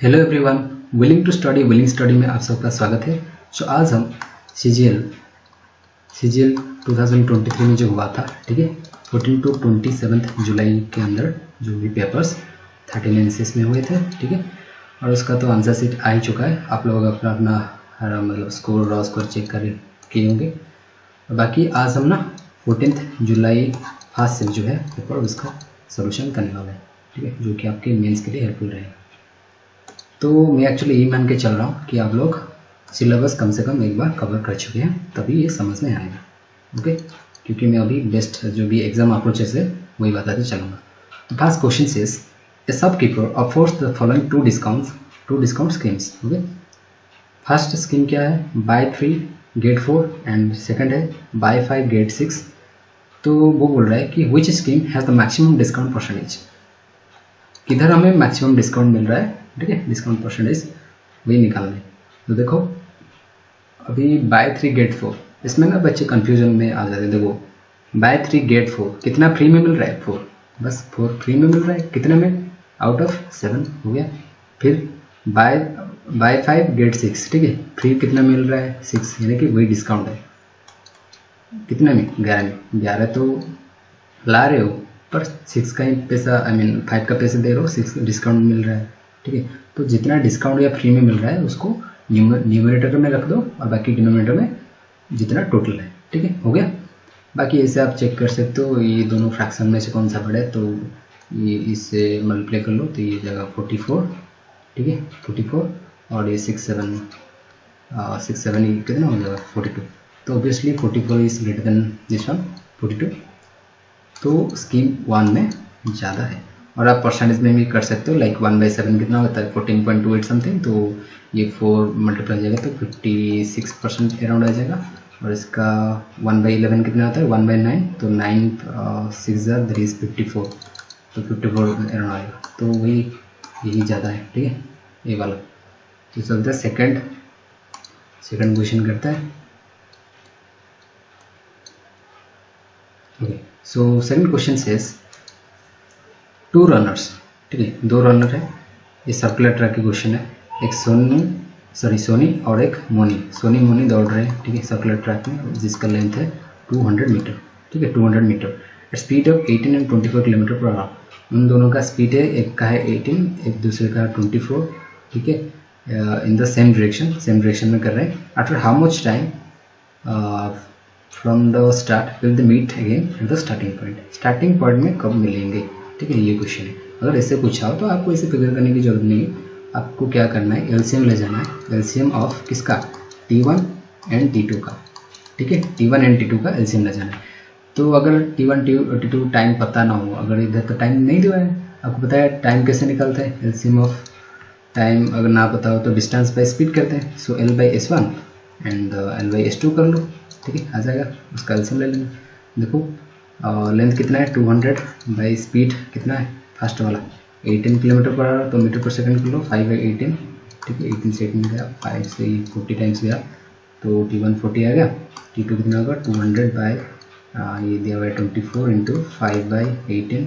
Hello everyone, willing to study willing study में आप सबका स्वागत है। आज हम सीजीएल 2023 में जो हुआ था, ठीक है, 14 टू 27 जुलाई के अंदर जो भी पेपर्स 39 में हुए थे, ठीक है, और उसका तो आंसर शीट आ ही चुका है। आप लोग अपना अपना मतलब स्कोर रॉ स्कोर चेक कर किए होंगे। बाकी आज हम ना 14 जुलाई फर्स्ट से जो है पेपर उसका सोल्यूशन करने वाला है, ठीक है, जो कि आपके मेंस के लिए हेल्पफुल रहेगा। तो मैं एक्चुअली यही मान के चल रहा हूँ कि आप लोग सिलेबस कम से कम एक बार कवर कर चुके हैं, तभी ये समझ में आएगा, ओके। क्योंकि मैं अभी बेस्ट जो भी एग्जाम अप्रोचेस है वही बताते चलूँगा। तो first question is a shopkeeper offers the following two discount schemes, okay. First scheme क्या है? बाय 3 गेट 4 एंड सेकंड है बाय 5 गेट 6। तो वो बोल रहा है कि which scheme has the maximum discount percentage, किधर हमें मैक्सिमम डिस्काउंट मिल रहा है, ठीक है, डिस्काउंट परसेंटेज वही निकालना है। तो देखो अभी बाय 3 गेट 4, इसमें ना बच्चे कंफ्यूजन में आ जाते हैं। देखो बाय 3 गेट 4 कितना फ्री में मिल रहा है? 4, बस 4 फ्री में मिल रहा है। कितने में? आउट ऑफ 7 हो गया। फिर बाय 5 गेट 6, ठीक है, फ्री कितना मिल रहा है? 6, यानी कि वही डिस्काउंट है। कितने में? 11 में। 11 तो ला रहे हो पर 6 का ही पैसा, आई मीन 5 का पैसा दे रहे हो, 6 डिस्काउंट मिल रहा है, ठीक है। तो जितना डिस्काउंट या फ्री में मिल रहा है उसको न्यूमरेटर में रख दो और बाकी डिनोमिनेटर में जितना टोटल है, ठीक है, हो गया। बाकी ऐसे आप चेक कर सकते हो ये दोनों फ्रैक्शन में से कौन सा बड़ा है, तो ये इससे मल्टीप्लाई कर लो तो ये जगह 44, ठीक है, 44 और ये 6 7 ये कितना हो जाएगा? 42। तो obviously 44 is greater than this one 42। तो स्कीम 1 में ज़्यादा है। और आप परसेंटेज में भी कर सकते हो, लाइक 1/7 कितना होता है? 14.28 समथिंग। तो ये 4 मल्टीप्लाई जाएगा तो 56% अराउंड आ जाएगा। और इसका 1/11 कितना होता है? 1/9। तो 9 6 दैट इज 54, तो 54 अराउंड आएगा। तो वही यही ज़्यादा है, ठीक है, ये वाला। तो चलते हैं सेकंड क्वेश्चन करता है। Okay, so second question says 2 runners, ठीक है, 2 रनर है। ये सर्कुलर ट्रैक की क्वेश्चन है। एक सोनी और एक मोनी दौड़ रहे हैं, ठीक है, सर्कुलर ट्रैक में, जिसका लेंथ है 200 मीटर, ठीक है, 200 metre speed of 18 and 24 kilometre per hour. उन दोनों का स्पीड है, एक का है 18, एक दूसरे का 24, ठीक है, इन द सेम डायरेक्शन में कर रहे हैं। After how much time from the start will the meet again at the starting point में कब मिलेंगे, ठीक है, ये क्वेश्चन है। अगर ऐसे पूछा हो तो आपको इसे फिगर करने की जरूरत नहीं है। आपको क्या करना है? एलसीएम ले जाना है। एलसीएम ऑफ किसका? T1 एंड T2 का, ठीक है, T1 एंड T2 का एलसीएम ले जाना है। तो अगर T1 T2 टाइम पता ना हो, अगर इधर तो टाइम नहीं दिया है, आपको पता है टाइम कैसे निकलता है? एलसीएम ऑफ टाइम अगर ना पता हो तो डिस्टेंस बाई स्पीड करते हैं। सो L/S1 एंड L/S2 कर लो, ठीक है, आ जाएगा। उसका एलसीएम ले लेना। देखो लेंथ कितना है? 200 बाई स्पीड कितना है? फर्स्ट वाला 18 किलोमीटर पर आवर, तो मीटर पर सेकंड कर लो। 5/18, ठीक है, 18 से 18 गया, 5 से 40 टाइम्स गया, तो T1 40 आ गया। T2 कितना होगा? 200 बाई ये दिया हुआ है 24 इंटू 5/18,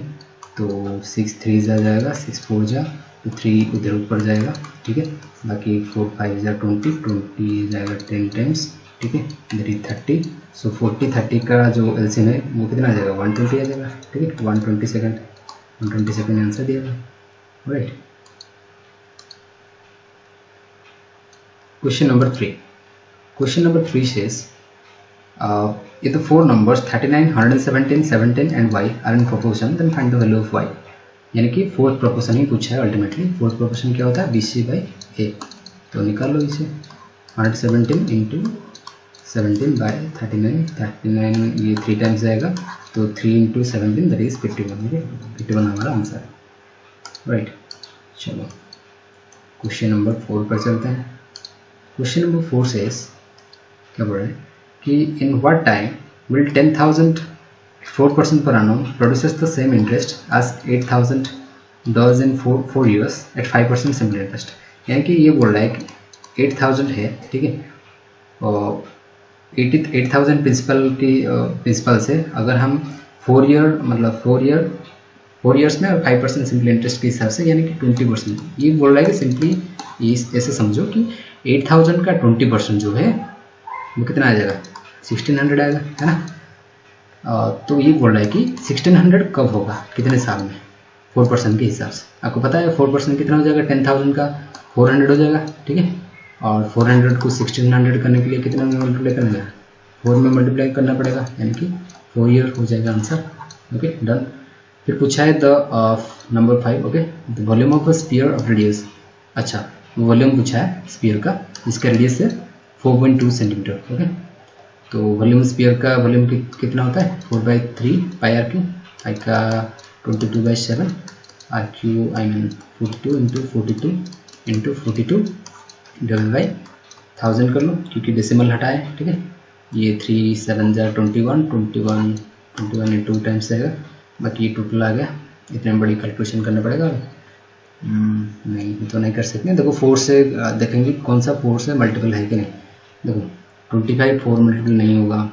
तो 6 3 जा जाएगा, 6 4 जा, तो 3 उधर ऊपर जाएगा, ठीक है। बाकी 4 5 जा 20 जाएगा 10 टाइम्स, ठीक है, दैट इज 30। सो 40-30 का जो एलसीएम है वो कितना आ जाएगा? 120 आ जाएगा, ठीक है, 120 सेकेंड आंसर दिया है, right. Question number 3 says if the 4 numbers 39, 117, 17 and y are in proportion then find the value of y। यानी कि फोर्थ प्रोपोर्शन ही पूछा है अल्टीमेटली। फोर्थ प्रोपोर्शन क्या होता है? BC/A। तो निकाल लो इसे। 117 इंटू 17 बाय 39 ये 3 टाइम्स जाएगा, तो 3 इंटू 17 दैट इज 51, ठीक है, 51 हमारा आंसर है, राइट। चलो क्वेश्चन नंबर 4 पर चलते हैं। क्वेश्चन नंबर 4 सेज क्या बोल रहे हैं कि in what time will 10,000 4% per annum produces the same interest as 8,000 does in 4 years at 5% simple interest। यानी कि ये बोल रहा है कि 8,000 है, ठीक है, और 8,000 प्रिंसिपल से अगर हम 4 ईयर 4 ईयर्स में और 5% सिंपली इंटरेस्ट के हिसाब से, यानी कि 20%। ये बोल रहा है कि सिंपली ऐसे समझो कि 8000 का 20% जो है वो कितना आ जाएगा, 1600 आएगा, है ना। तो ये बोल रहा है कि 1600 कब होगा, कितने साल में, 4% के हिसाब से। आपको पता है 4% कितना हो जाएगा, 10,000 का 400 हो जाएगा, ठीक है। और 400 को 1600 करने के लिए कितना में मल्टीप्लाई करना है, 4 में मल्टीप्लाई करना पड़ेगा, यानी कि 4 ईयर हो जाएगा आंसर। Okay done. फिर पूछा है the number 5, okay, the volume of a sphere of radius. अच्छा, वॉल्यूम पूछा है स्फीयर का, जिसका रेडियस है 4.2 सेंटीमीटर। ओके, तो वॉल्यूम स्फीयर का वॉल्यूम कितना होता है, 4/3 पाई आर क्यू, आई का 22/7 r cube, I mean 42 into 42 divide by 1000 कर लो, क्योंकि डेसिमल हटा है, ठीक है। ये 3 7 जा 21 इंटू टाइम्स रहेगा, बाकी ये टोटल आ गया। इतने बड़ी कैलकुलेशन करना पड़ेगा, नहीं तो नहीं कर सकते। देखो 4 से देखेंगे कौन सा 4 से मल्टीपल है कि नहीं। देखो 25 4 मल्टीपल नहीं होगा,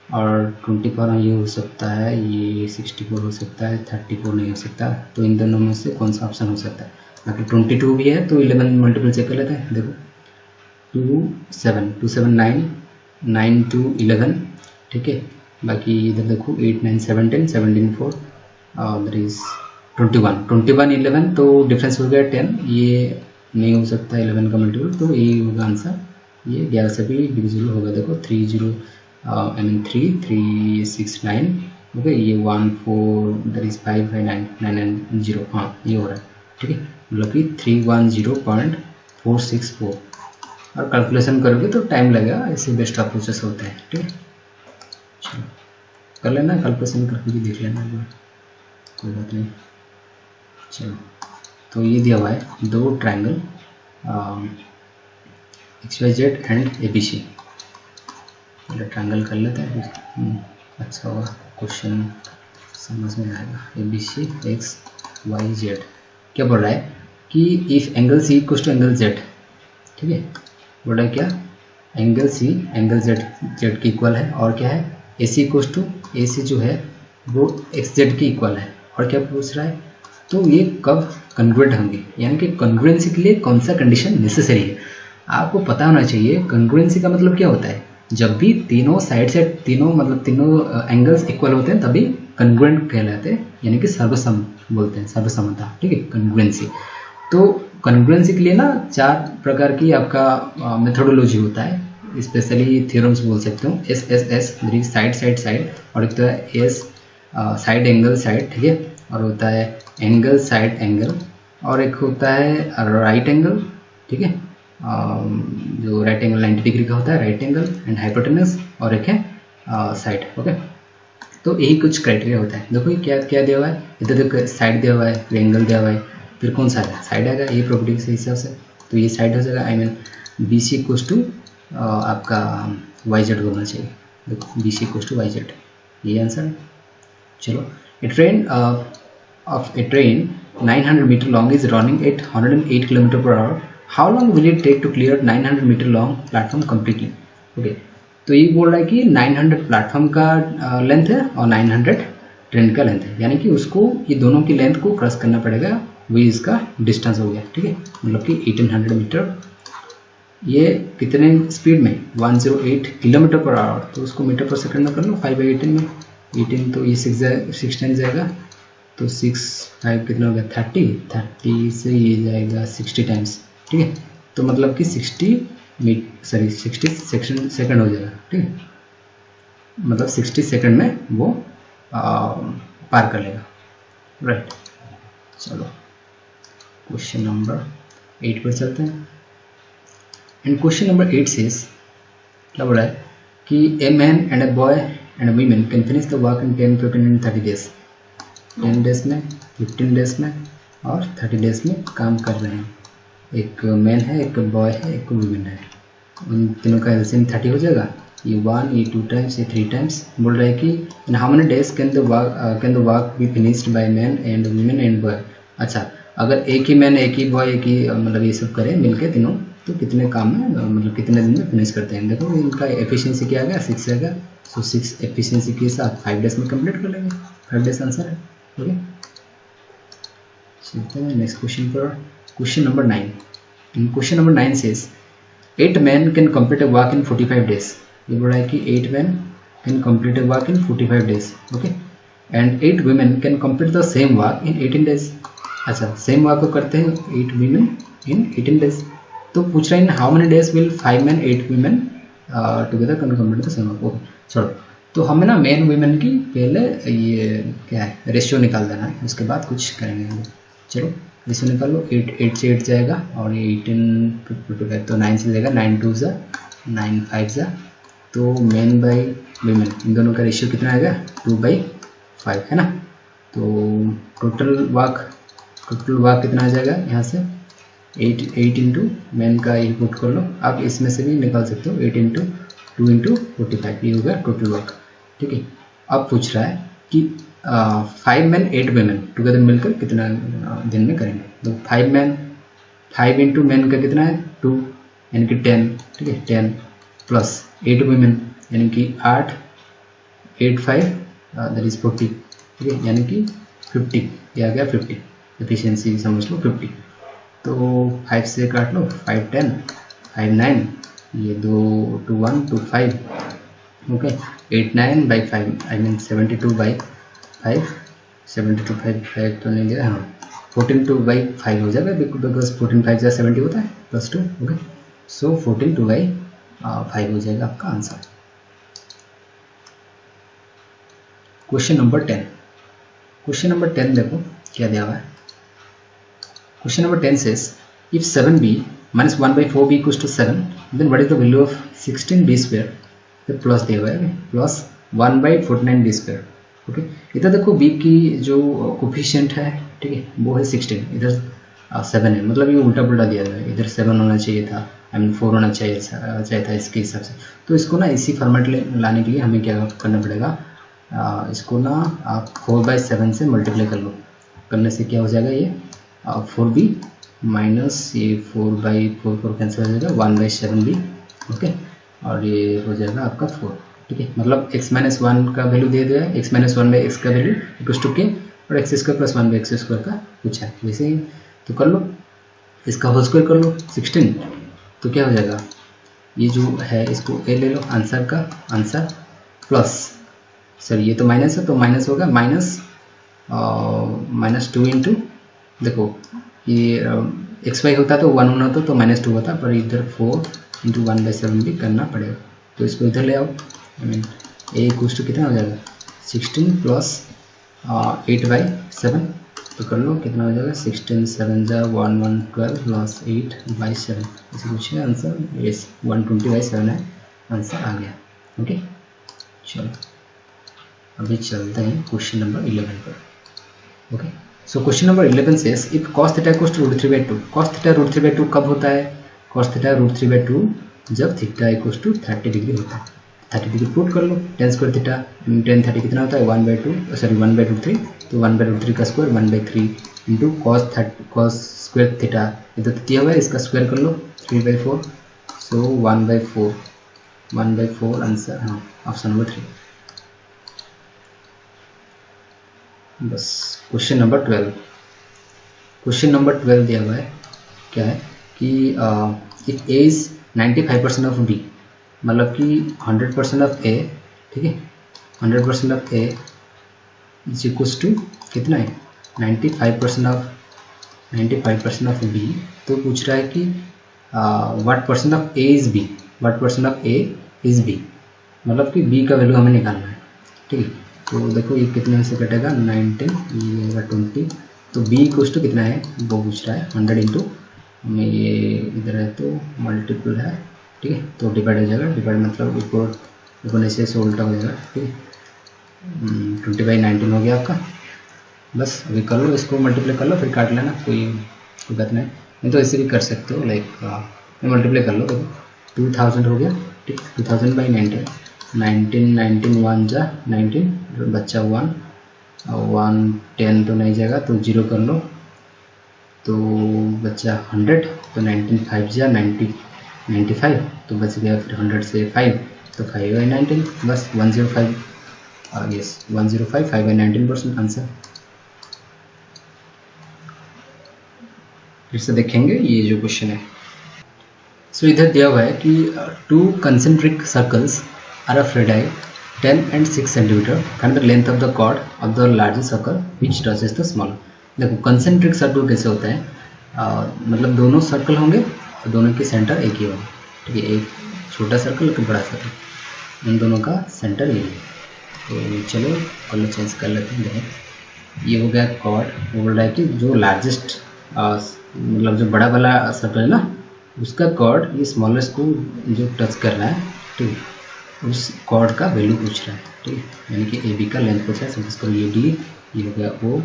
और 24 ये हो सकता है, ये 64 हो सकता है, 34 नहीं हो सकता। तो इन दोनों में से कौन सा ऑप्शन हो सकता है। बाकी 22 भी है, तो 11 मल्टीपल चेक कर लेते हैं। देखो 2 7 9 9 2 11, ठीक है। बाकी इधर देखो 8 9 17 17 4 दैट इज 21 11, तो डिफरेंस हो गया 10। ये नहीं हो सकता 11 का मल्टीपल, तो ये होगा आंसर। ये 11 से भी डिविजिबल होगा। देखो 3 6 9, ओके, ये 1 4 दैट इज 5 5 9 9 9 0, हाँ ये हो रहा है, ठीक है। मतलब कि 310.464, और कैलकुलेशन करोगे तो टाइम लगेगा, ऐसे बेस्ट अप्रोचेस होते हैं, ठीक है। चलो कर लेना, कैलकुलेशन करके भी देख लेना, कोई बात नहीं। चलो, तो ये दिया हुआ है दो triangle XYZ and ABC। Triangle कर लेते हैं, अच्छा होगा, क्वेश्चन समझ में आएगा। ABC XYZ क्या बोल रहा है कि if angle C equal to angle Z, ठीक है। बोल रहा है क्या, एंगल C एंगल Z के इक्वल है, और क्या है AC इक्वल टू AC जो है वो XZ के इक्वल है। और क्या पूछ रहा है, तो ये कब कन्ग्रुएंट होंगे, यानी कि कन्ग्रुएंसी के लिए कौन सा कंडीशन नेसेसरी है। आपको पता होना चाहिए कन्ग्रुएंसी का मतलब क्या होता है। जब भी तीनों साइड से तीनों एंगल्स इक्वल होते हैं तभी कन्ग्रुएंट कहलाते हैं, यानी कि सर्वसम बोलते हैं, सर्वसमता, ठीक है, कन्ग्रुएंसी। तो कन्ग्रुएंसी के लिए ना 4 प्रकार की आपका मेथोडोलॉजी होता है, स्पेशली थ्योरम्स बोल सकते हो। SSS साइड, और एक तो है S साइड एंगल साइड, ठीक है, और होता है एंगल साइड एंगल, और एक होता है राइट एंगल, ठीक है, जो राइट एंगल 90 डिग्री का होता है, राइट एंगल एंड हाइपोटेनस, और एक है साइड। ओके, तो यही कुछ क्राइटेरिया होता है। देखो ये क्या क्या दिया हुआ है, इधर देखो साइड दिया हुआ है, फिर एंगल दिया हुआ है, फिर कौन सा है साइड आएगा, ये प्रॉपर्टी के हिसाब से, तो ये साइड हो जाएगा। I mean BC equals to आपका YZ होना चाहिए। देखो BC इक्वल्स टू YZ, ये आंसर है। चलो, a train 900 meter long is running at 108 km per hour. How long will it take to clear 900 meter long platform completely? Okay, तो ये बोल रहा है कि 900 प्लेटफॉर्म का लेंथ है और 900 ट्रेन का लेंथ है, यानी कि उसको ये दोनों की लेंथ को क्रॉस करना पड़ेगा, वही इसका डिस्टेंस हो गया, ठीक है। मतलब कि 1800 मीटर। ये कितने स्पीड में, 108 किलोमीटर पर आवर, तो उसको मीटर पर सेकंड में कर लो 5/18 में। 18 तो ये 16 जाएगा, तो 6 5 कितना हो गया 30 से ये जाएगा 60 टाइम्स, ठीक है। तो मतलब कि 60 सेकंड हो जाएगा, ठीक है। मतलब 60 सेकंड में वो पार कर लेगा, राइट। चलो क्वेश्चन नंबर 8 पर चलते हैं। एंड क्वेश्चन नंबर 8 सेज, क्या बोला है कि a man and a boy and A women can finish the work in 10 15 and 30 days. 10 days में, 15 डेज में और 30 डेज में काम कर रहे हैं। एक मैन है, एक बॉय है, एक वीमेन है, उन तीनों का एलसीएम 30 हो जाएगा। ये 1, ये 2 टाइम्स, ये 3 टाइम्स। बोल रहा है कि in how many days can the work be finished by man and women and boy. अच्छा, अगर एक ही मैन, एक ही बॉय, एक ही मतलब ये सब करें मिलके तीनों, तो कितने काम में मतलब कितने दिन में फिनिश करते हैं। देखो इनका एफिशिएंसी क्या आ गया, 6 आएगा। सो 6 एफिशिएंसी के साथ 5 डेज में कंप्लीट कर लेंगे। 5 डेज आंसर है, ओके। चलते हैं नेक्स्ट क्वेश्चन पर। Question number 9। In question number 9 says 8 men can complete a walk in 45 days। ये बोला है कि 8 men can complete a walk in 45 days, okay, and 8 women can complete the same walk in 18 days। अच्छा, same walk को करते हैं 8 women इन 18 days। तो पूछ रहे हैं how many days will 5 men 8 women together can complete the same walk. Okay चलो, तो हमें ना मेन वुमेन की पहले ये क्या है रेशियो निकाल देना है, उसके बाद कुछ करेंगे हम। चलो रेशियो निकाल लो। 8 से 8 जाएगा और ये 18 तो 9 से जाएगा, 9 2 जा 9 5 जा, तो मेन बाई वुमेन इन दोनों का रेशियो कितना आएगा 2/5 है ना। तो टोटल वाक कितना आ जाएगा यहाँ से 8 इंटू मेन का ये पुट कर लो। आप इसमें से भी निकाल सकते हो 8 इंटू 2 इंटू 45, ये हो गया टोटल वर्क, ठीक है। अब पूछ रहा है कि 5 men 8 women टुगेदर मिलकर कितना दिन में करेंगे। तो 5 men 5 इंटू मैन का कितना है 2 यानी कि 10, ठीक है, 10 प्लस 8 women यानी कि 8 5 दैट इज 40, ठीक है, यानी कि 50, ये आ गया 50, एफिशिएंसी समझ लो 50। तो 5 से काट लो, 5 10 5 9, ये 2 2 1 2 5, ओके, 8 9 बाई 5 आई मीन 72/5, 72/5 तो नहीं गया, हाँ 14/5 हो जाएगा बिकॉज 14 5 70 होता है +2, ओके, सो 14/5 हो जाएगा आपका answer. Question number 10। Question number 10 देखो क्या दिया हुआ है। Question number 10 says if 7b minus 1/4b equals to 7, then what is the value of 16b square। तो प्लस दिया हुआ है प्लस 1/49b square, ओके। इधर देखो b की जो कोफिशिएंट है, ठीक है, वो है 16, इधर 7 है, मतलब ये उल्टा पुल्टा दिया गया है, इधर 7 होना चाहिए था, आई मीन 4 होना चाहिए था इसके हिसाब से। तो इसको ना इसी फॉर्मेट लाने के लिए हमें क्या करना पड़ेगा, इसको ना आप 4/7 से मल्टीप्लाई कर लो, करने से क्या हो जाएगा ये 4b माइनस ये 4/4 कैंसिल हो जाएगा 1/7b, ओके, और ये हो जाएगा आपका 4, ठीक है। मतलब x-1 का वैल्यू दे दिया है, x-1/x का वैल्यू इक्वल्स टू k और x² + 1/x² का पूछा है, वैसे ही तो कर लो, इसका होल स्क्वायर कर लो 16, तो क्या हो जाएगा, ये जो है इसको a ले लो आंसर का आंसर, प्लस सर ये तो माइनस है तो माइनस होगा -2 इंटू, देखो ये xy होता तो 1 होना तो -2 होता, पर इधर 4 इंटू 1/7 भी करना पड़ेगा, तो इसको इधर ले आओ, I mean a equals to कितना हो जाएगा 16 प्लस 8/7, तो कर लो कितना हो जाएगा 16 7 जा 1 1 12 प्लस 8/7, ऐसे कुछ है आंसर, यस 120/7 है आंसर आ गया, ओके। चलो अभी चलते हैं क्वेश्चन नंबर 11 पर, okay. So question number 11 says if cos theta equals to √3/2, cos theta √3/2 कब होता है, cos theta √3/2 जब थीटा इक्वल्स टू 30 डिग्री होता है। 30 डिग्री पुट कर लो, tan स्क्वायर थीटा tan 30 कितना होता है 1/2 तो 1/√3 का square 1/3 into cos square theta इधर तो दिया हुआ है, इसका स्क्वायर कर लो 3/4, सो 1/4 आंसर, हाँ ऑप्शन नंबर 3। बस क्वेश्चन नंबर 12। क्वेश्चन नंबर 12 दिया हुआ है क्या है कि if A is 95% of B, मतलब कि 100% ऑफ ए, ठीक है, 100% of A is equals to कितना है 95% ऑफ बी, तो पूछ रहा है कि what percent of A is B, what percent of A is B, मतलब कि बी का वैल्यू हमें निकालना है, ठीक है। तो देखो ये कितने से कटेगा 19, ये होगा 20, तो b इक्वल्स टू कितना है वो पूछ रहा है 100 इंटू में, ये इधर है तो मल्टीपल है, ठीक है, तो डिवाइड हो जाएगा, डिवाइड मतलब ऊपर से उल्टा हो जाएगा, ठीक है, 20/19 हो गया आपका। बस अभी कर लो, इसको मल्टीप्लाई कर लो फिर काट लेना, कोई बात नहीं तो ऐसे भी कर सकते हो, लाइक मल्टीप्लाई कर लो, देखो 2000 हो गया, ठीक, 2000/19, 19 1 जा 19 बच्चा 1 10 तो नहीं जाएगा तो 0 कर लो, तो बच्चा 100, तो 19 5 जा 95, तो बच गया फिर 100 से 5 तो 5/19, बस 105, यस 105 5/19% आंसर। फिर से देखेंगे ये जो क्वेश्चन है। सो इधर दिया हुआ है कि 2 concentric circles are of radii 10 and 6 centimeter, find the length of the chord of the largest circle which touches the smaller। देखो concentric circle कैसे होता है, मतलब दोनों सर्कल होंगे और दोनों के सेंटर एक ही होंगे, ठीक है। एक छोटा सर्कल एक बड़ा सर्कल, इन दोनों का सेंटर ये है। तो चलो कलर चेंज कर लेते हैं। देखो ये हो गया कॉर्ड, वो बोल रहा है कि जो लार्जेस्ट मतलब जो बड़ा वाला सर्कल है ना, उसका कॉर्ड ये स्मॉलेस्ट को जो टच कर रहा है, ठीक है, उस कॉर्ड का वैल्यू पूछ रहा है, ठीक है। यानी कि ए बी का लेंथ पूछ रहा है। सपोज करो ये डी, ये हो गया ओ,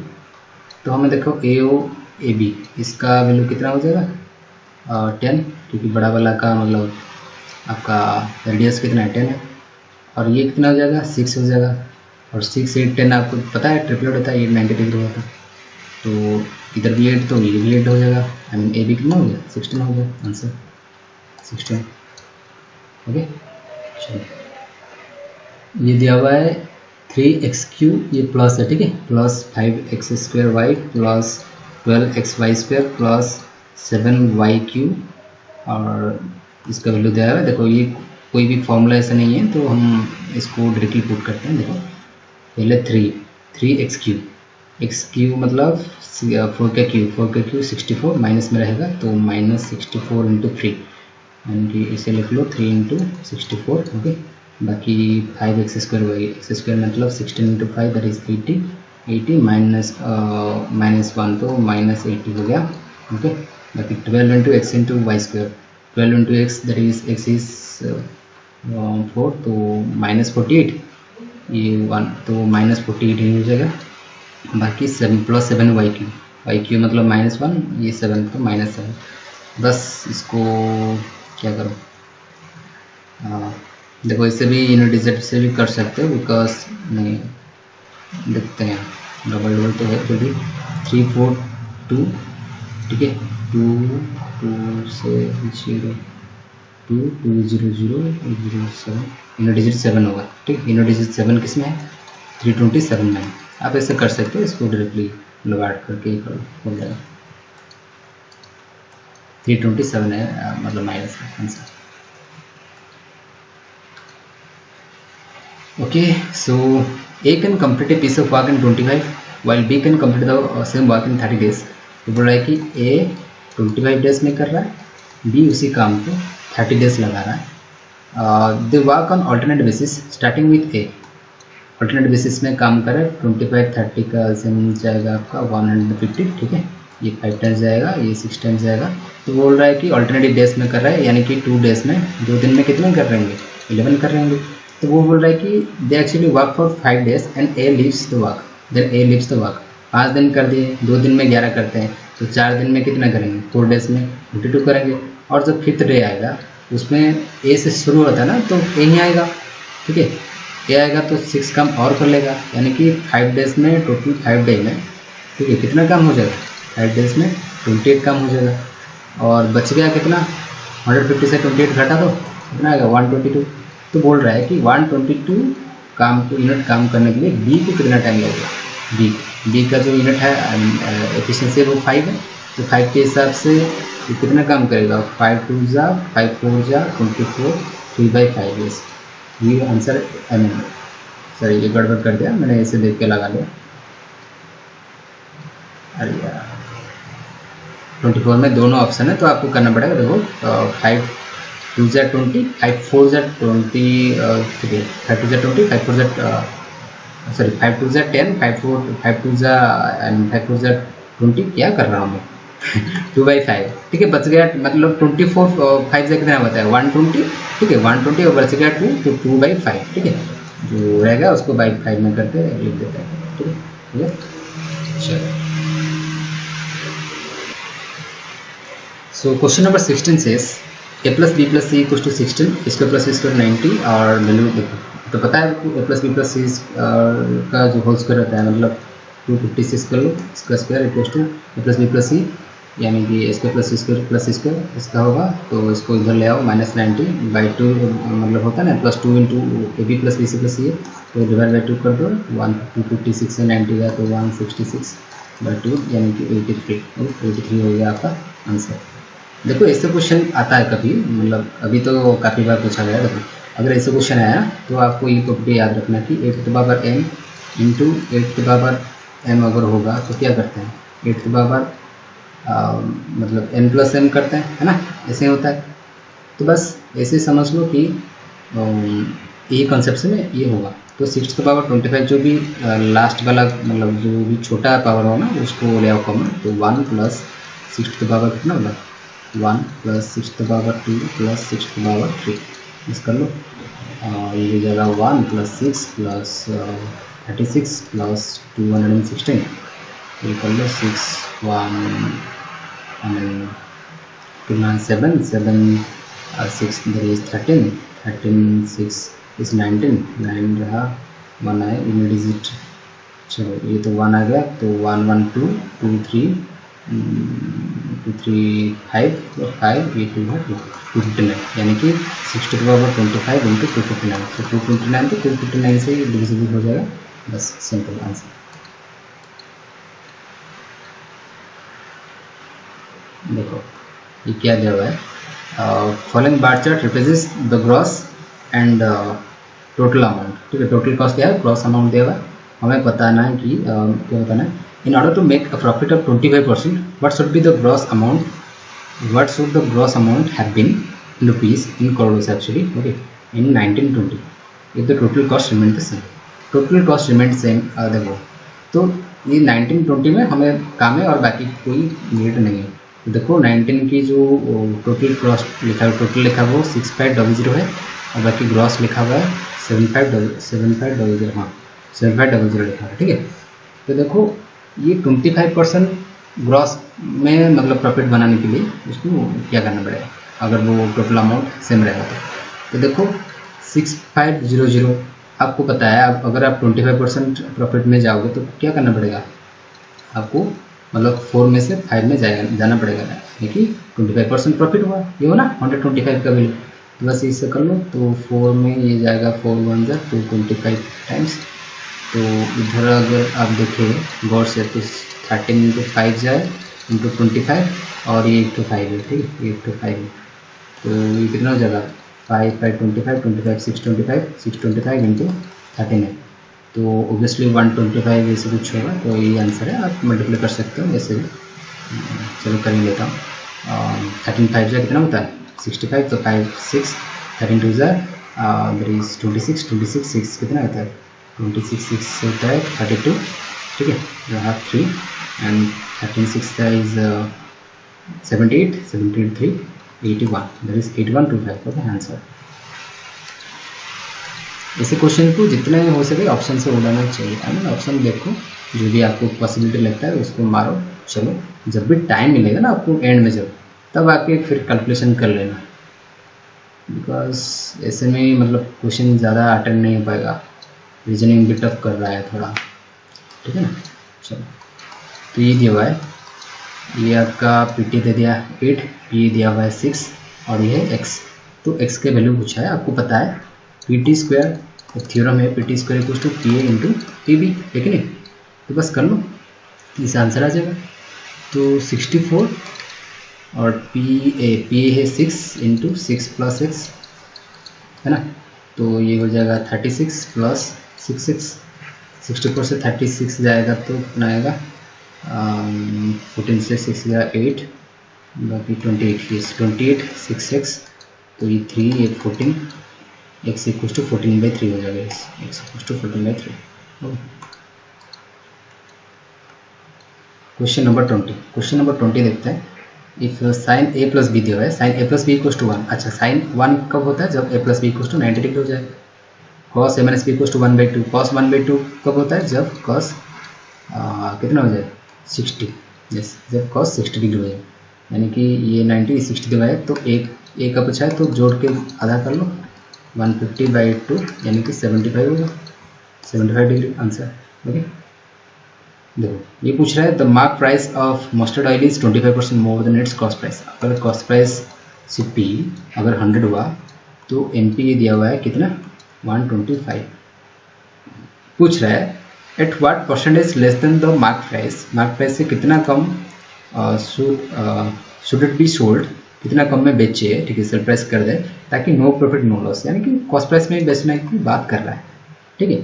तो हमें देखो ए ओ ए बी, इसका वैल्यू कितना हो जाएगा 10, क्योंकि बड़ा वाला का मतलब आपका रेडियस कितना है 10 है, और ये कितना हो जाएगा 6 हो जाएगा, और 6 8 10 आपको पता है ट्रिपलेट होता है, ये 90 डिग्री होता है, तो इधर भी 8 तो ये भी 8 हो जाएगा। आई मीन ए बी कितना हो गया 16 हो गया, आंसर 16। ओके चलिए ये दिया हुआ है 3x³ ये प्लस है, ठीक है, plus 5x² plus 12xy² plus 7y³ और इसका वैल्यू दिया हुआ है। देखो ये कोई भी फॉर्मूला ऐसा नहीं है, तो हम इसको डायरेक्टली पुट करते हैं। देखो पहले 3x³ x³ मतलब 4 का क्यूब 64 माइनस में रहेगा, तो -64 × 3, यानी कि इसे लिख लो 3 × 64। ओके बाकी 5x² मतलब 16 × 5 दैट इज 80 माइनस 1 तो -80 हो गया। ओके बाकी 12 × x × y², 12 × x that is x is 4 तो -48, ये 1 तो -48 ही हो जाएगा। बाकी 7 + 7y³ मतलब -1, ये 7 तो -7। बस इसको क्या करो, देखो इससे भी यूनिट डिजिट से भी कर सकते हो, बिकॉज नहीं देखते हैं डबल तो है, फिर भी 3 4 2, ठीक है, 2 2 से 0 2 2 0 0 0 7, यूनिट डिजिट 7 होगा, ठीक। यूनिट डिजिट 7 किस में है 327 में। आप ऐसे कर सकते हो, इसको डायरेक्टली मतलब ऐड करके हो जाएगा 327 है, मतलब माइनस है answer. Okay so A can complete a piece of work in 25 while B can complete the same work in 30 days। तो बोल रहा है कि A 25 डेज में कर रहा है, B उसी काम को 30 डेज लगा रहा है। They work on alternate basis starting with A, alternate basis में काम करें। 25 30 का सेम जाएगा आपका 150, ठीक है, ये 5 टाइम्स जाएगा, ये 6 टाइम्स जाएगा। तो बोल रहा है कि ऑल्टरनेटिव डेज में कर रहा है, यानी कि 2 डेज में 2 दिन में कितने कर रहेंगे 11 कर रहेंगे। तो वो बोल रहा है कि they actually work for 5 days and A leaves the work, then A leaves the work. 5 दिन कर दिए, 2 दिन में 11 करते हैं, तो 4 दिन में कितना करेंगे 4 डेज में 22 करेंगे। और जब 5th डे आएगा उसमें ए से शुरू होता है ना, तो ए ही आएगा, ठीक है, ए आएगा तो 6 काम और कर लेगा, यानी कि 5 डेज में टोटल 5 डे में, ठीक है, कितना काम हो जाएगा 5 डेज में 28 काम हो जाएगा। और बच गया कितना 150 से 28 घटा दो कितना आएगा 122। तो बोल रहा है कि 122 काम को यूनिट काम करने के लिए बी को कितना टाइम लगेगा। बी का जो यूनिट है एफिशिएंसी वो 5 है, तो 5 के हिसाब से ये कितना काम करेगा 5 2 जा 5 4 जा 24 3/5 इज ये आंसर। आई मीन सॉरी ये गड़बड़ कर दिया मैंने, ऐसे देख के लगा लिया। अरे यार 24 में दोनों ऑप्शन है, तो आपको करना पड़ेगा। देखो 5 2 जा 20 5 4 जा 20 5 2 जा 20 5 4 जा सॉरी 5 2 जा 10 5 2 जा 20, क्या कर रहा हूँ मैं 2/5, ठीक है, बच गया मतलब 24 5 से कितना बचा है 120, ठीक है, 120 और बच गया 2 तो 2/5, ठीक है, जो रहेगा उसको बाई 5 में करके लिख देते हैं, ठीक है। चलो so question number 16 says a + b + c = 16, इसका प्लस इसका 90 और वैल्यू देखो तो पता है a + b + c का जो होल स्क्वायर रहता है मतलब 256 कर लो, इसका square equals to a + b + c, यानी कि a² + c² + c² इसका होगा, तो इसको इधर ले आओ -90/2 मतलब होता है ना +2 × ab + bc + ca, तो /2 कर दो 256 से 90 गया तो 166/2 यानी कि 83 हो गया आपका आंसर। देखो ऐसे क्वेश्चन आता है कभी, मतलब अभी तो काफ़ी बार पूछा गया है। देखो अगर ऐसे क्वेश्चन आया तो आपको ये प्रॉपर्टी याद रखना कि 8 to power m into 8 to power m अगर होगा तो क्या करते हैं, 8 टू पावर मतलब n प्लस m करते हैं, है ना, ऐसे होता है। तो बस ऐसे समझ लो कि ये कॉन्सेप्ट में ये होगा। तो 6 टू पावर 25 जो भी लास्ट वाला मतलब जो भी छोटा पावर हो ना उसको ले आओ कॉमन, तो 1 प्लस 6 टू पावर कितना होगा, 1 plus 6 to power 2 plus 6 to power 3, miss कर लो। ये हो जाएगा 1 प्लस 6 प्लस 36 प्लस 216, ये कर लो 6 1 कितना 7 7 6 इधर इज 13 13 6 इज 19 9 रहा 1 आए इन डिजिट। चलो ये तो 1 आ गया, तो 1 1 2 2 3 2 3 5 और 5 ये 2 है 259, यानी कि 6 टू द पावर 25 इंटू 259, तो 229 तो 259 से डिविजिबल हो जाएगा, बस सिंपल आंसर। देखो ये क्या दिया हुआ है, following bar chart represents the gross and total amount. ठीक है, टोटल कॉस्ट क्या है, ग्रॉस अमाउंट दिया हुआ है, हमें बताना है कि क्या बताना है, in order to make a profit of 25% what should be the gross amount, what should the gross amount have been in rupees in crore actually, okay, in 1920 if the total cost remain the same, total cost remain same. देखो तो ये 1920 में हमें काम है और बाकी कोई नीड नहीं है। तो देखो 19 की जो टोटल कॉस्ट लिखा है, टोटल लिखा हुआ 6500 है और बाकी ग्रॉस लिखा हुआ है 7500, हाँ 7500 लिखा है। ठीक है, तो देखो ये 25% ग्रॉस में मतलब प्रॉफिट बनाने के लिए उसको क्या करना पड़ेगा, अगर वो टोटल अमाउंट सेम रहेगा तो देखो 6500 आपको पता है, अब अगर आप 25% प्रॉफिट में जाओगे तो क्या करना पड़ेगा आपको, मतलब 4 में से 5 में जाना पड़ेगा, देखिए 25% प्रॉफिट हुआ, ये हो ना 125 का वैल्यू, तो बस इससे कर लो, तो 4 में ये जाएगा 4 1 जा 225 टाइम्स, तो इधर अगर आप देखें गौर से तो 13 इंटू 5 जाए इंटू 25 और ये 1 to 5 है, ठीक है 1 to 5 है, तो ये कितना हो जाएगा 5 5 25 25 625 इंटू 13 है, तो ओबियसली 125 ऐसे कुछ होगा, तो ये आंसर है, आप मल्टीप्लाई कर सकते हो ऐसे भी। चलो कर ही लेता हूँ, 13 5 जा कितना होता है 65, तो 5 6 13 2 जा देयर इज 26 26 6 कितना होता है 26 6 होता है 32, ठीक है, यहाँ 3 एंड 13 6 का is 78 78 3 81, that is 8125, okay answer. ऐसे क्वेश्चन को जितने हो सके ऑप्शन से उड़ाना चाहिए, आई मीन ऑप्शन देखो जो भी आपको पॉसिबिलिटी लगता है उसको मारो। चलो जब भी टाइम मिलेगा ना आपको एंड में जब, तब आके फिर कैलकुलेशन कर लेना, बिकॉज ऐसे में मतलब क्वेश्चन ज़्यादा अटेंड नहीं हो पाएगा, रीजनिंग भी टफ कर रहा है थोड़ा, ठीक है ना। चलो तो ये दिया हुआ है, ये आपका पीटी दे दिया 8, ये दिया हुआ है 6 और ये है x, तो x के वैल्यू पूछा है, आपको पता है पीटी स्क्वायर, एक थ्योरम है PT square equals to P A into P B, है कि नहीं, तो बस कर लो इससे आंसर आ जाएगा। तो 64 और पी ए है 6 इंटू 6 प्लस एक्स, है ना, तो ये हो जाएगा 36 प्लस 6 6, 64 से 36 जाएगा तो कितना आएगा 14 से 6 जाएगा 8, बाकी 28 ये 28 6 x, तो ये 3 ये 14, x इक्वल टू 14/3 हो जाएगा, x equal to 14/3। Question number 20, question number 20 देखते हैं। If sine a plus B दिया हुआ है, sine a plus B equal to 1, अच्छा साइन 1 कब होता है जब a plus B equal to 90 degree हो जाए, cos a minus B equal to 1/2, cos 1/2 कब होता है जब कॉस कितना हो जाए 60, यस जब कॉस 60 डिग्री हो जाए, यानी कि ये 90 60 दिया है, तो एक का पूछा है तो जोड़ के आधा कर लो 150/2 यानी कि 75 होगा, 75 डिग्री आंसर, ओके। देखो ये पूछ रहा है the mark price of mustard oil is 25% more than it's cost price, अगर कॉस्ट प्राइस से पी अगर 100 हुआ तो एम पी ये दिया हुआ है कितना 125, पूछ रहा है at what percentage less than the mark price, mark price से कितना कम शुड इट बी सोल्ड, कितना कम में बेचे, ठीक है, सेल प्राइस कर दे ताकि नो प्रॉफिट नो लॉस, यानी कि कॉस्ट प्राइस में बेचने की बात कर रहा है, ठीक है।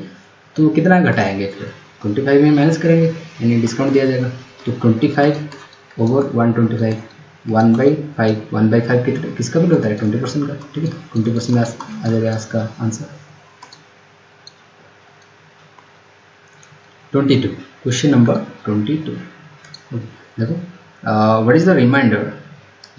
तो कितना घटाएंगे फिर 25 में माइनस करेंगे, यानी डिस्काउंट दिया जाएगा। तो 25 ओवर 125, 1/5 कितना किसका बिल होता है 20% का, ठीक है। 20% में आ जाएगा इसका आंसर 22। क्वेश्चन नंबर 22 देखो, what is the remainder,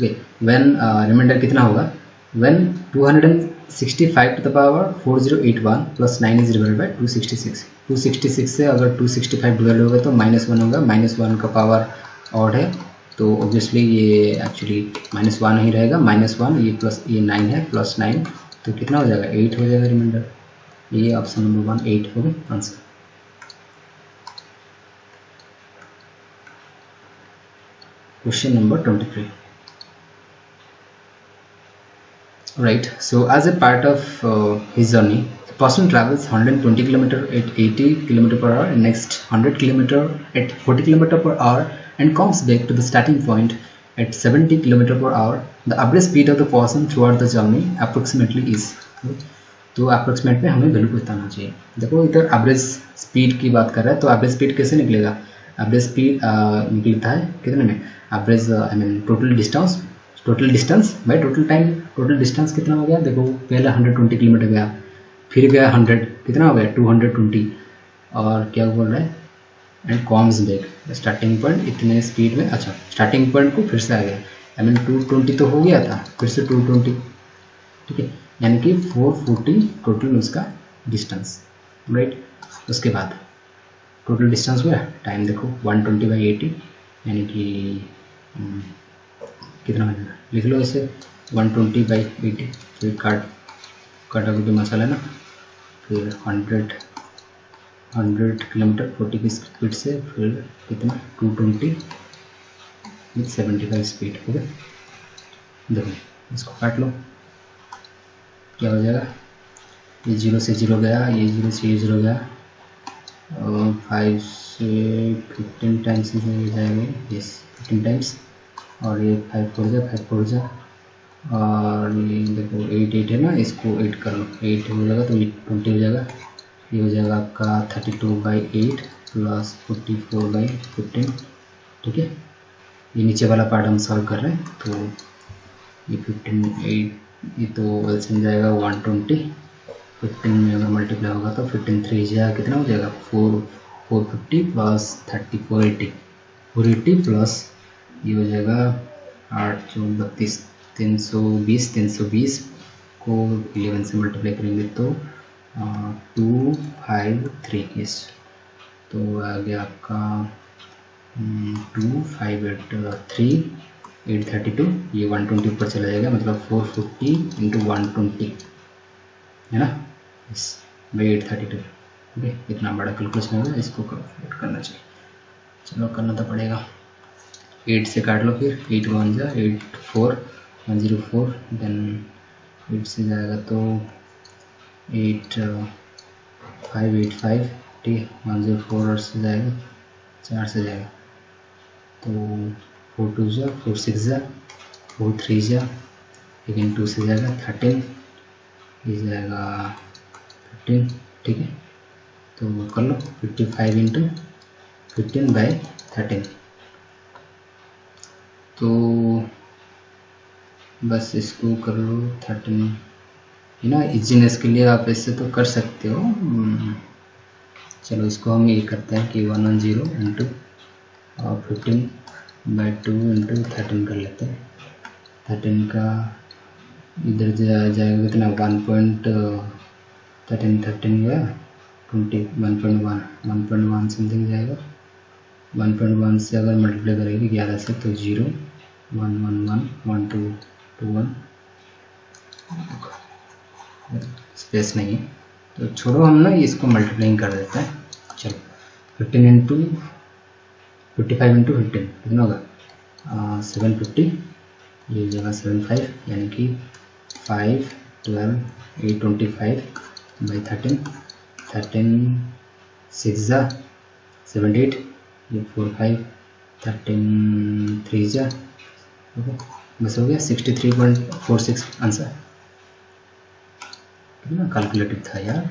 when remainder कितना होगा, when 265 to the power 4081 plus 9 is divided by 266। 266 से अगर 265 डिवाइड होगा तो -1 होगा, -1 का पावर ऑड है तो ऑब्वियसली ये एक्चुअली -1 ही रहेगा, -1 ये प्लस ये 9 है, प्लस 9 तो कितना हो जाएगा 8 हो जाएगा रिमाइंडर। ये ऑप्शन नंबर 1 8 होगा answer. Question number 23. Right. So as a part of his journey, the person travels 120 km at 80 km per hour and next 100 km at 40 km per hour and comes back to the starting point at 70 km per hour. The average speed of the person throughout the journey approximately is. तो approximate में हमें value बताना चाहिए। देखो इधर average speed की बात कर रहा है, तो एवरेज स्पीड कैसे निकलेगा, एवरेज स्पीड निकलता है कितने में, average I mean total distance by total time. Total distance कितना हो गया, देखो पहले 120 किलोमीटर गया, फिर गया 100, कितना हो गया 220, और क्या बोल रहा है and comes back starting point इतने स्पीड में। अच्छा स्टार्टिंग पॉइंट को फिर से आ गया, आई मीन 220 तो हो गया था, फिर से 220, ठीक है, यानी कि 440 टोटल उसका डिस्टेंस, राइट। उसके बाद टोटल डिस्टेंस हुआ, टाइम देखो 120/80 यानी कि कितना हो जाएगा, लिख लो इसे 120/80, फिर काटा कुटी मसाला ना, फिर 100 किलोमीटर 40 की स्पीड से, फिर कितना 220 विथ 75 स्पीड हो गया। देखो इसको काट लो, क्या हो जाएगा, ये 0 से 0 गया, ये 0 से ये 0 गया, 5 से 15 टाइम्स हो जाएंगे, यस 15 टाइम्स, और ये 5 4 जा, और ये देखो 8 है ना, इसको 8 कर लो, 8 हो जाएगा तो 20 हो जाएगा, ये हो जाएगा आपका 32/8 प्लस 44/15, ठीक है। ये नीचे वाला पार्ट हम सॉल्व कर रहे हैं, तो ये 15 ये तो एलसीएम जाएगा 120, 15 में अगर मल्टीप्लाई होगा तो 15 3 जाएगा, कितना हो जाएगा 450 प्लस 30 480 प्लस ये हो जाएगा 8 4 32 320 को 11 से मल्टीप्लाई करेंगे तो 253, यस, तो आ गया आपका 2583 832, ये 120 ऊपर चला जाएगा, मतलब 450 इंटू 120 है ना, इस बाई 832, ओके। इतना बड़ा कैलकुलेशन होगा, इसको कैलकुलेट करना चाहिए, चलो करना तो पड़ेगा। 8 से काट लो, फिर 8 1 जा 8 4 104, देन 8 से जाएगा तो 8 585, ठीक है, 104 से जाएगा 4 से जाएगा तो 4 2 जा 4 6 जा 4 3 जा, लेकिन 2 से जाएगा 13, ये जाएगा 15, ठीक है। तो कर लो 55 इंटू 15/13, तो बस इसको कर लो 13, है ना, इजीनेस के लिए आप ऐसे तो कर सकते हो। चलो इसको हम ये करते हैं कि 110 इंटू 15/2 इंटू 13 कर लेते हैं। 13 का इधर जाएगा कितना 1.13 गया 20 1.1 समथिंग जाएगा, 1.1 से अगर मल्टीप्लाई करेंगे 11 से तो 0 1 1 1 1 2 2 1, स्पेस नहीं है तो छोड़ो, हम ना इसको मल्टीप्लाइंग कर देते हैं। चलो 55 इंटू 15 कितना होगा 750, ये हो जाएगा 75, यानी कि 5 12 8 25/13, 13 6 जा 78, ये 4 5 13 3 जा ओके, बस हो गया 63.46 आंसर, ठीक है ना। कैलकुलेटिव था यार,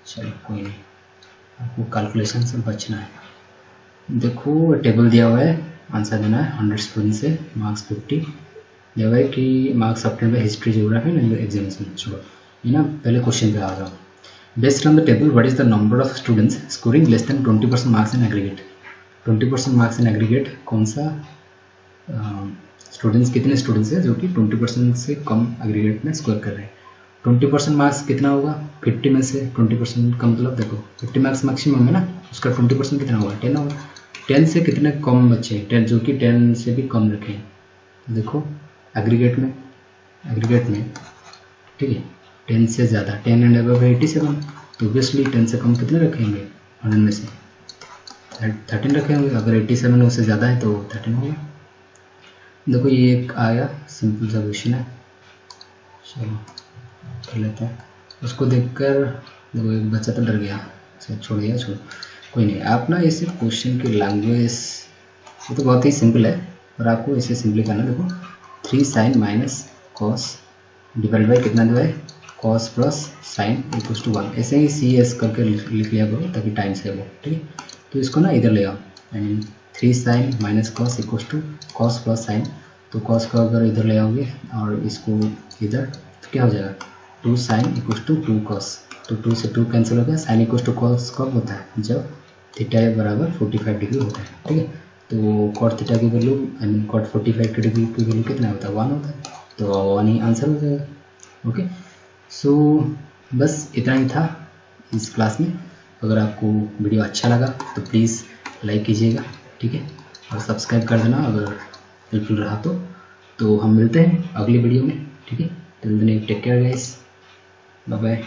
चलो कोई नहीं, आपको कैलकुलेशन से बचना है। देखो टेबल दिया हुआ है, आंसर देना है 100 स्टूडेंट से मार्क्स 50 दिया हुआ है कि marks obtained by history geography and examination. छोड़ो ये ना, पहले क्वेश्चन पे आ जाओ। Based on the table what is the number of students scoring less than 20% marks in aggregate. 20% marks in aggregate कौन सा स्टूडेंट्स, कितने स्टूडेंट्स हैं जो कि 20% से कम एग्रीगेट में स्कोर कर रहे हैं। 20% मार्क्स कितना होगा, 50 में से 20% का मतलब देखो 50 मार्क्स मैक्सिमम है ना, उसका 20% कितना होगा, 10 होगा। 10 से कितने कम बच्चे हैं, 10 जो कि 10 से भी कम रखे हैं। देखो एग्रीगेट में ठीक है, 10 से ज़्यादा 10 एंड अबव 87, तो ऑब्वियसली 10 से कम कितने रखेंगे, 100 में से 13 रखे होंगे। अगर 87 उससे ज़्यादा है तो 13 होगा। देखो ये एक आया सिंपल सा क्वेश्चन है, चलो कर लेते हैं। उसको देखकर देखो एक बच्चा तो डर गया, छोड़ कोई नहीं। आप ना इसे क्वेश्चन की लैंग्वेज, ये तो बहुत ही सिंपल है और आपको इसे सिंपली करना। देखो 3 sin minus cos divide by कितना दिया है, cos plus sine equals to 1, ऐसे ही सी एस करके लिख लिया करो ताकि टाइम सेव हो, ठीक है। तो इसको ना इधर ले आओ, I mean 3 sin minus cos equals to cos plus sine. तो कॉस को अगर इधर ले आओगे और इसको इधर, तो क्या हो जाएगा 2 sin इक्वल्स टू 2 cos। तो 2 से 2 कैंसिल हो गया। साइन इक्वल्स टू कॉस कब होता है, जब थीटा बराबर 45 डिग्री होता है, ठीक है। तो कॉट थीटा की value I mean cot 45 degree की वैल्यू कितना होता है, 1 होता है, तो 1 ही आंसर हो जाएगा। ओके, सो बस इतना ही था इस क्लास में। अगर आपको वीडियो अच्छा लगा तो प्लीज़ लाइक कीजिएगा, ठीक है, और सब्सक्राइब कर देना अगर हेल्पफुल रहा तो हम मिलते हैं अगली वीडियो में, ठीक है। Till then take care guys, bye bye.